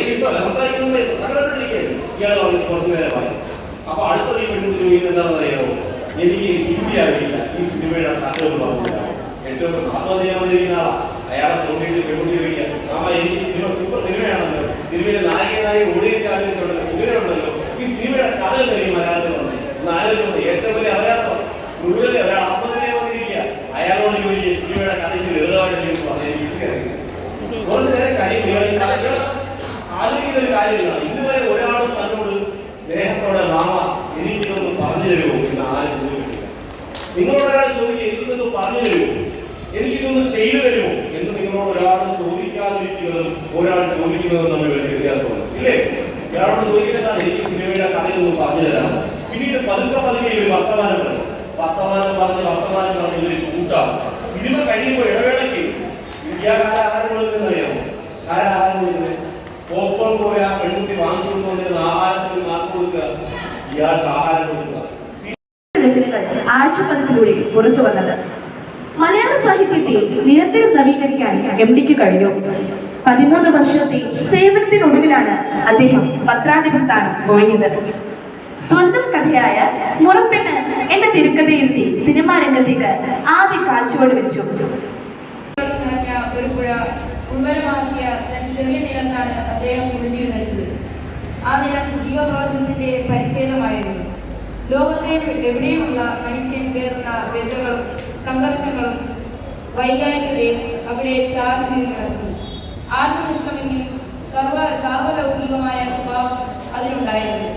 ഇഷ്ടമല്ല സംസാരിക്കുമ്പോൾ ഇയാൾ കുറച്ച് നേരമായി. അപ്പൊ അടുത്തത് ഈ പെൺകുട്ടി ചോദിക്കുന്നത് എന്താണെന്ന് അറിയാമോ? എനിക്ക് ഹിന്ദി അറിയില്ല, ഈ സിനിമയുടെ കഥ ഒന്ന് പറഞ്ഞില്ല. ഏറ്റവും ആത്മഹത്യാമതിരിക്കുന്ന ആളാ. അയാളെ ഫോൺ ചെയ്ത് പെൺകുട്ടി ചോദിക്കുക, എനിക്ക് സിനിമ സൂപ്പർ സിനിമയാണല്ലോ, സിനിമയിലെ നായികനായി ഓടിയിട്ടാളുണ്ടല്ലോ, കുതിരയുണ്ടല്ലോ, ഈ സിനിമയുടെ കഥ എന്തായിരിക്കും മലയാളത്തിൽ പറഞ്ഞു ഒന്ന് ആലോചിച്ചുകൊണ്ട്. ഏറ്റവും വലിയ അപരാധം മുഴുവൻ ഒരാൾ ആത്മഹത്യാമതിരിക്കുക. അയാളോട് ചോദിക്കുക സിനിമയുടെ കഥ ലളിതമായിട്ട് പറഞ്ഞു. കുറച്ച് നേരം കഴിയുമ്പോൾ ആലോചിക്കുന്ന ഒരു കാര്യമില്ല. ഇതുവരെ ഒരാളും തന്നോട് സ്നേഹത്തോടെ എനിക്കിതൊന്ന് പറഞ്ഞു തരുമോ എന്ന് ആരും ചോദിക്കില്ല. നിങ്ങളോട് ഒരാൾ ചോദിക്കുക എനിക്കിതൊന്ന് പറഞ്ഞു തരുമോ, എനിക്കിതൊന്ന് ചെയ്തു തരുമോ എന്ന് നിങ്ങളോട് ഒരാളും ചോദിക്കാതിരിക്കുന്നതും ഒരാൾ ചോദിക്കുന്നതും തമ്മിൽ വലിയ വ്യത്യാസമുണ്ട്, ഇല്ലേ? ഒരാളോട് ചോദിക്കുന്നതാണ് എനിക്ക് സിനിമയുടെ കഥയൊന്ന് പറഞ്ഞു തരാം. പിന്നീട് പതുക്കെ ഒരു വർത്തമാനം പറഞ്ഞ് ഇവര് കൂട്ടാം. സിനിമ കഴിയുമ്പോൾ ഇടവേളയ്ക്ക് ആഹാരം കൊടുക്കുന്നറിയാമോ? ആഹാരം കൊടുക്കുന്നത് പോപ്പോൾ പോലെ ആ പെൺകുട്ടി വാങ്ങിച്ചുകൊണ്ടുവന്നിരുന്ന ആഹാരത്തിന് നാക്ക് കൊടുക്കുക, ഇയാൾക്ക് ആഹാരം കൊടുക്കുക. ആഴ്ച പതിപ്പിലൂടെ പുറത്തു വന്നത് മലയാള സാഹിത്യത്തെ നിരന്തരം നവീകരിക്കാൻ എംഡിക്ക് കഴിഞ്ഞു. 13 വർഷത്തെ സേവനത്തിനൊടുവിലാണ് അദ്ദേഹം പത്രാധിപ സ്ഥാനം ഒഴിഞ്ഞത്. സ്വന്തം കഥയായ മുറപ്പെണ്ണ് എന്ന തിരക്കഥയെഴുതി സിനിമാ രംഗത്തേക്ക് ആദ്യ കാഴ്ചവെടി വെച്ചു. ഒരു പുഴ ഉൾവരമാക്കിയ ചെറിയ നിലത്താണ് അദ്ദേഹം കുഴിഞ്ഞിരുന്നത്. ആ നിലം ജീവപ്രപഞ്ചത്തിന്റെ പരിച്ഛേദമായിരുന്നു. ലോകത്തെ എവിടെയുമുള്ള മനുഷ്യൻ പേർന്ന വ്യതകളും സംഘർഷങ്ങളും വൈകാരികതയും അവിടെ ചാർജ് കിടക്കുന്നു. ആത്മനിഷ്ഠമെങ്കിലും സാർവലൗകികമായ സ്വഭാവം അതിലുണ്ടായിരുന്നു.